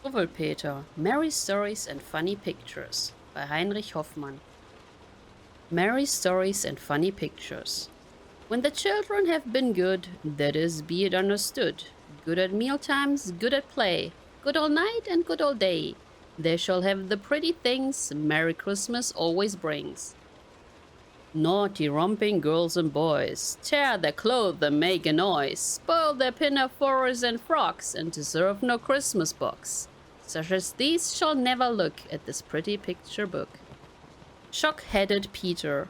Struwwelpeter, Merry Stories and Funny Pictures by Heinrich Hoffmann. Merry Stories and Funny Pictures. When the children have been good, that is, be it understood, good at mealtimes, good at play, good all night and good all day, they shall have the pretty things Merry Christmas always brings. Naughty romping girls and boys tear their clothes and make a noise, spoil their pinafores and frocks, and deserve no Christmas box. Such as these shall never look at this pretty picture book. Shock-headed Peter.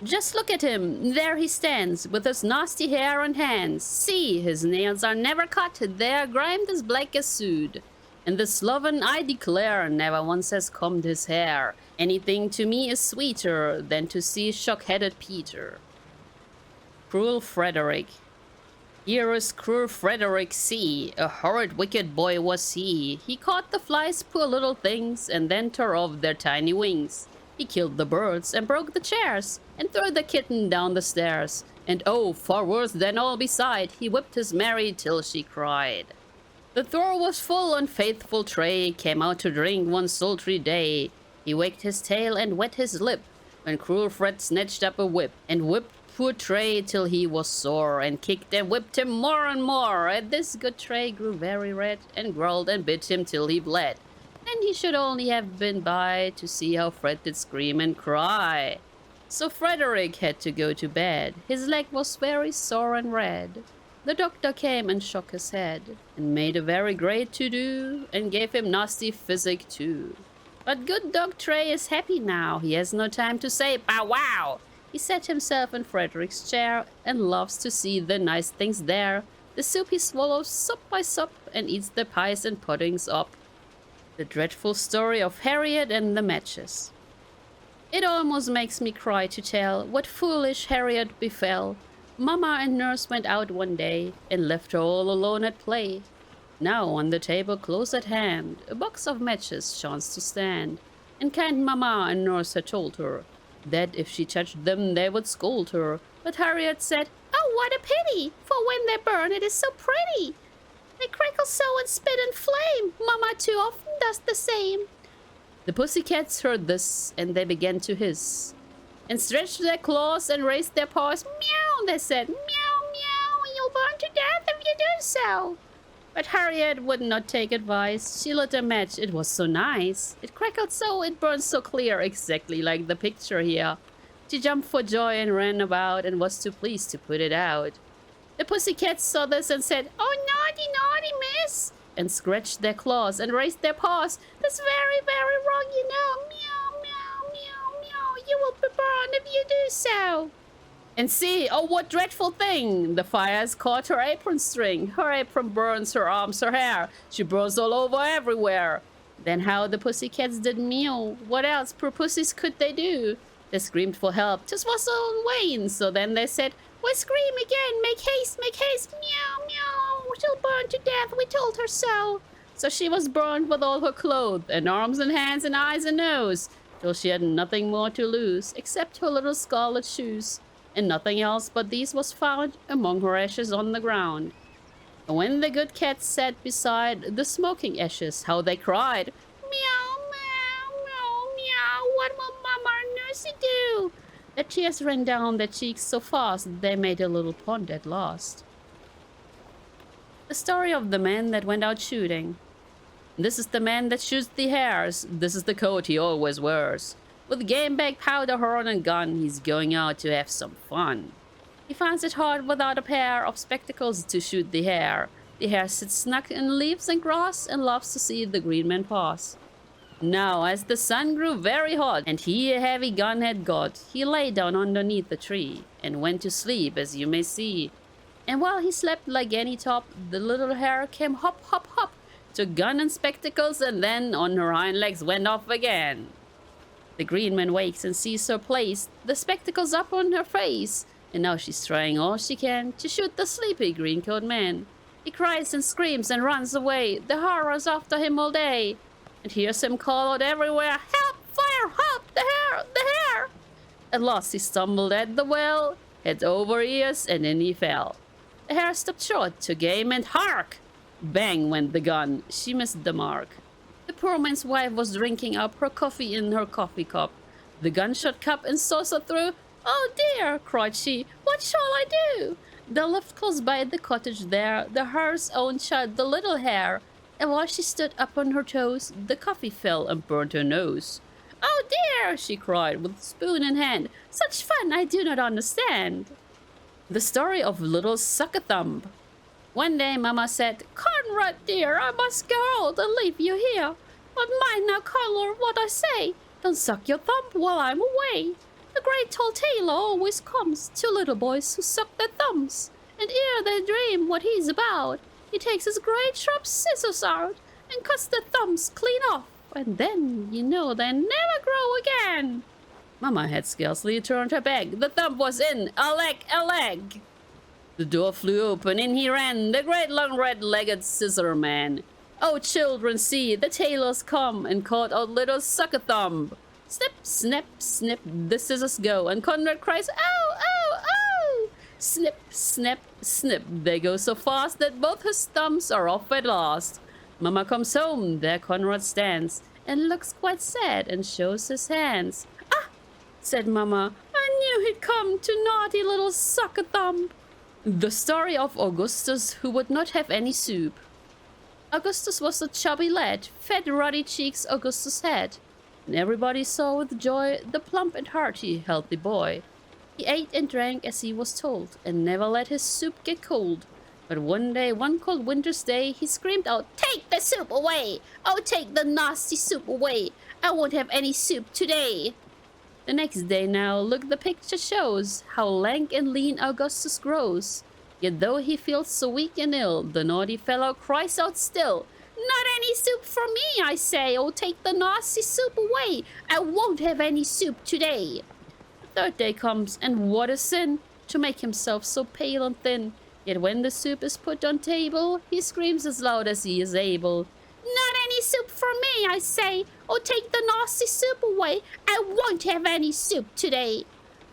Just look at him, there he stands, with his nasty hair and hands. See, his nails are never cut, they are grimed as black as soot. And the sloven, I declare, never once has combed his hair. Anything to me is sweeter than to see shock-headed Peter. Cruel Frederick. Here is cruel Frederick, see, a horrid wicked boy was he. He caught the flies, poor little things, and then tore off their tiny wings. He killed the birds and broke the chairs, and threw the kitten down the stairs. And oh, far worse than all beside, he whipped his Mary till she cried. The throw was full on faithful Tray, came out to drink one sultry day. He wagged his tail and wet his lip, when cruel Fred snatched up a whip, and whipped poor Tray till he was sore, and kicked and whipped him more and more. At this good Tray grew very red, and growled and bit him till he bled. And he should only have been by to see how Fred did scream and cry. So Frederick had to go to bed, his leg was very sore and red. The doctor came and shook his head, and made a very great to-do, and gave him nasty physic too. But good dog Tray is happy now, he has no time to say bow wow. He sat himself in Frederick's chair, and loves to see the nice things there. The soup he swallows sup by sup, and eats the pies and puddings up. The dreadful story of Harriet and the matches. It almost makes me cry to tell what foolish Harriet befell. Mamma and nurse went out one day, and left her all alone at play. Now on the table close at hand, a box of matches chanced to stand, and kind mamma and nurse had told her that if she touched them they would scold her. But Harriet said, "Oh, what a pity, for when they burn it is so pretty. They crackle so and spit and flame, mamma too often does the same." The pussycats heard this, and they began to hiss, and stretched their claws and raised their paws. "Meow," they said, "meow, meow, you'll burn to death if you do so." But Harriet would not take advice. She lit a match, it was so nice. It crackled so, it burned so clear, exactly like the picture here. She jumped for joy and ran about, and was too pleased to put it out. The pussycats saw this and said, "Oh, naughty, naughty miss," and scratched their claws and raised their paws. "That's very, very wrong, you know. Meow, meow, meow, meow. You will be burned if you do so." And see, oh, what dreadful thing! The fire has caught her apron string. Her apron burns, her arms, her hair. She burns all over everywhere. Then how the pussycats did mew. What else, poor pussies, could they do? They screamed for help. 'Tis was so vain. So then they said, "We'll scream again. Make haste, meow, meow. She'll burn to death, we told her so." So she was burned with all her clothes, and arms and hands and eyes and nose, till she had nothing more to lose, except her little scarlet shoes. And nothing else but these was found among her ashes on the ground. And when the good cats sat beside the smoking ashes, how they cried, "Meow, meow, meow, meow, what will mamma and nursie do?" The tears ran down their cheeks so fast they made a little pond at last. The story of the man that went out shooting. This is the man that shoots the hares. This is the coat he always wears. With game bag, powder horn, and gun, he's going out to have some fun. He finds it hard without a pair of spectacles to shoot the hare. The hare sits snug in leaves and grass, and loves to see the green man pass. Now, as the sun grew very hot, and he a heavy gun had got, he lay down underneath the tree, and went to sleep, as you may see. And while he slept like any top, the little hare came hop, hop, hop, took gun and spectacles, and then on her hind legs went off again. The green man wakes and sees her placed, the spectacles up on her face, and now she's trying all she can to shoot the sleepy green-coat man. He cries and screams and runs away, the horrors after him all day, and hears him call out everywhere, "Help! Fire! Help! The hare! The hare!" At last he stumbled at the well, head over ears, and in he fell. The hare stopped short, took aim, and hark! Bang went the gun. She missed the mark. The poor man's wife was drinking up her coffee in her coffee cup. The gunshot cup and saucer through. "Oh dear," cried she, "what shall I do?" The left close by the cottage there, the her's own child, the little hare. And while she stood up on her toes, the coffee fell and burned her nose. "Oh dear," she cried, with spoon in hand, "such fun I do not understand." The story of little Suck-a-Thumb. One day Mama said, "Conrad dear, I must go out and leave you here. But mind now, Conrad, what I say. Don't suck your thumb while I'm away. The great tall tailor always comes to little boys who suck their thumbs. And ere they dream what he's about, he takes his great sharp scissors out and cuts their thumbs clean off. And then, you know, they never grow again." Mama had scarcely turned her back. The thumb was in. A leg, a leg. The door flew open, in he ran, the great long red-legged scissor man. "Oh, children, see, the tailor's come and caught out little Suck-a-Thumb." Snip, snap, snip, the scissors go, and Conrad cries, "Oh, oh, oh!" Snip, snap, snip, they go so fast that both his thumbs are off at last. Mama comes home, there Conrad stands, and looks quite sad and shows his hands. "Ah," said Mama, "I knew he'd come to naughty little Suck-a-Thumb." The story of Augustus who would not have any soup. Augustus was a chubby lad, fat ruddy cheeks Augustus had, and everybody saw with joy the plump and hearty, healthy boy. He ate and drank as he was told, and never let his soup get cold. But one day, one cold winter's day, he screamed out, "Take the soup away! Oh, take the nasty soup away! I won't have any soup today!" The next day now, look, the picture shows how lank and lean Augustus grows. Yet though he feels so weak and ill, the naughty fellow cries out still, "Not any soup for me, I say! Oh, take the nasty soup away! I won't have any soup today!" The third day comes, and what a sin to make himself so pale and thin. Yet when the soup is put on table, he screams as loud as he is able, "Not any soup for me, I say! Oh, take the nasty soup away! I won't have any soup today!"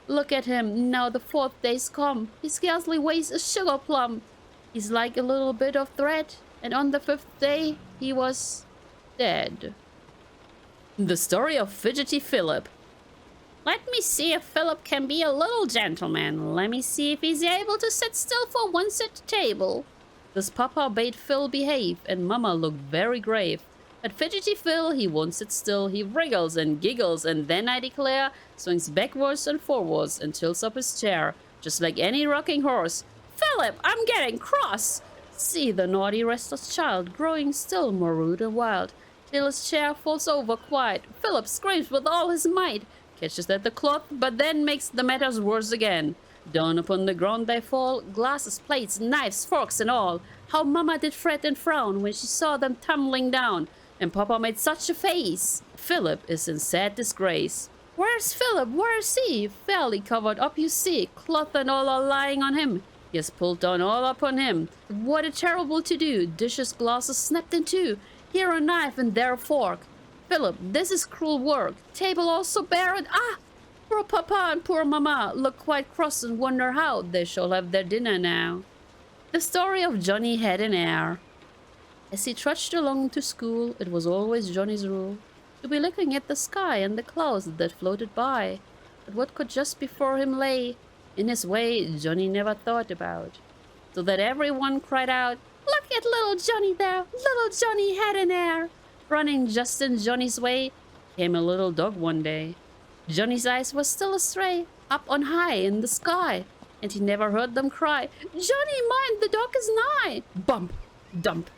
Look at him, now the fourth day's come. He scarcely weighs a sugar plum. He's like a little bit of thread, and on the fifth day he was dead. The story of Fidgety Philip. Let me see if Philip can be a little gentleman. Let me see if he's able to sit still for once at the table. Thus Papa bade Phil behave, and Mama looked very grave. But Fidgety Phil, he won't sit still. He wriggles and giggles, and then, I declare, swings backwards and forwards and tilts up his chair, just like any rocking horse. "Philip, I'm getting cross!" See the naughty restless child growing still more rude and wild, till his chair falls over quite. Philip screams with all his might, catches at the cloth, but then makes the matters worse again. Down upon the ground they fall, glasses, plates, knives, forks, and all. How Mama did fret and frown when she saw them tumbling down, and Papa made such a face. Philip is in sad disgrace. Where's Philip? Where's he? Fairly covered up, you see. Cloth and all are lying on him. He has pulled down all upon him. What a terrible to-do! Dishes, glasses snapped in two. Here a knife and there a fork. Philip, this is cruel work. Table also bare and poor Papa and poor Mama look quite cross and wonder how they shall have their dinner now. The story of Johnny Had an Air. As he trudged along to school, it was always Johnny's rule to be looking at the sky and the clouds that floated by. But what could just before him lay in his way, Johnny never thought about. So that everyone cried out, "Look at little Johnny there! Little Johnny had an air!" Running just in Johnny's way came a little dog one day. Johnny's eyes were still astray, up on high in the sky, and he never heard them cry, "Johnny, mind, the dog is nigh!" Bump, dump,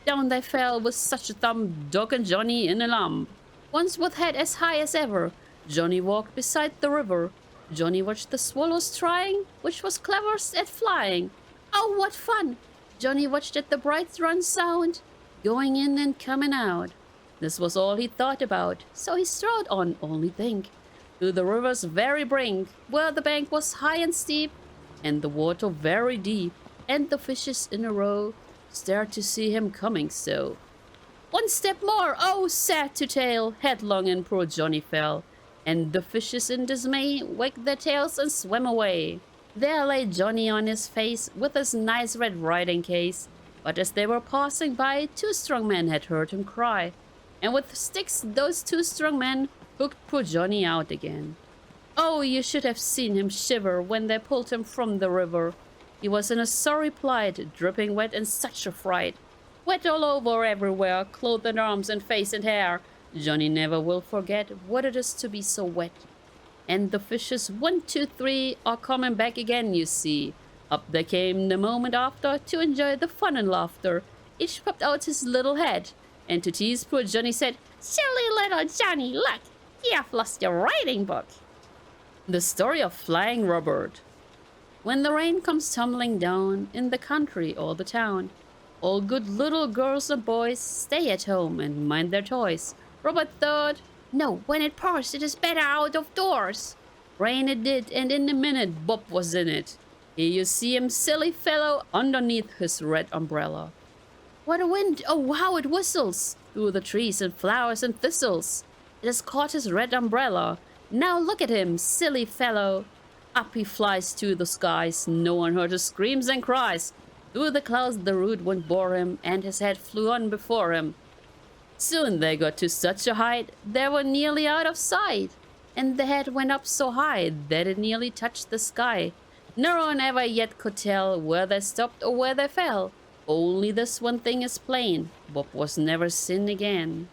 down they fell with such a thump, dog and Johnny in a lump. Once with head as high as ever, Johnny walked beside the river. Johnny watched the swallows trying, which was cleverest at flying. Oh, what fun! Johnny watched at the bright run sound, going in and coming out. This was all he thought about, so he strode on, only think, to the river's very brink, where the bank was high and steep, and the water very deep, and the fishes in a row stared to see him coming so. One step more, oh, sad to tell, headlong and poor Johnny fell, and the fishes in dismay wagged their tails and swam away. There lay Johnny on his face, with his nice red riding case, But as they were passing by, two strong men had heard him cry, and with sticks those two strong men hooked poor Johnny out again. Oh, you should have seen him shiver when they pulled him from the river. He was in a sorry plight, dripping wet in such a fright. Wet all over everywhere, clothes and arms and face and hair. Johnny never will forget what it is to be so wet. And the fishes 1, 2, 3 are coming back again, you see. Up they came the moment after to enjoy the fun and laughter. Each popped out his little head, and to tease poor Johnny said, "Silly little Johnny, look, you have lost your writing book." The story of Flying Robert. When the rain comes tumbling down in the country or the town, all good little girls and boys stay at home and mind their toys. Robert thought, "No, when it pours, it is better out of doors." Rain it did, and in a minute Bob was in it. Here you see him, silly fellow, underneath his red umbrella. What a wind! Oh, how it whistles through the trees and flowers and thistles. It has caught his red umbrella. Now look at him, silly fellow. Up he flies to the skies. No one heard his screams and cries. Through the clouds the rude wind bore him, and his head flew on before him. Soon they got to such a height, they were nearly out of sight. And the head went up so high that it nearly touched the sky. No one ever yet could tell where they stopped or where they fell. Only this one thing is plain: Bob was never seen again.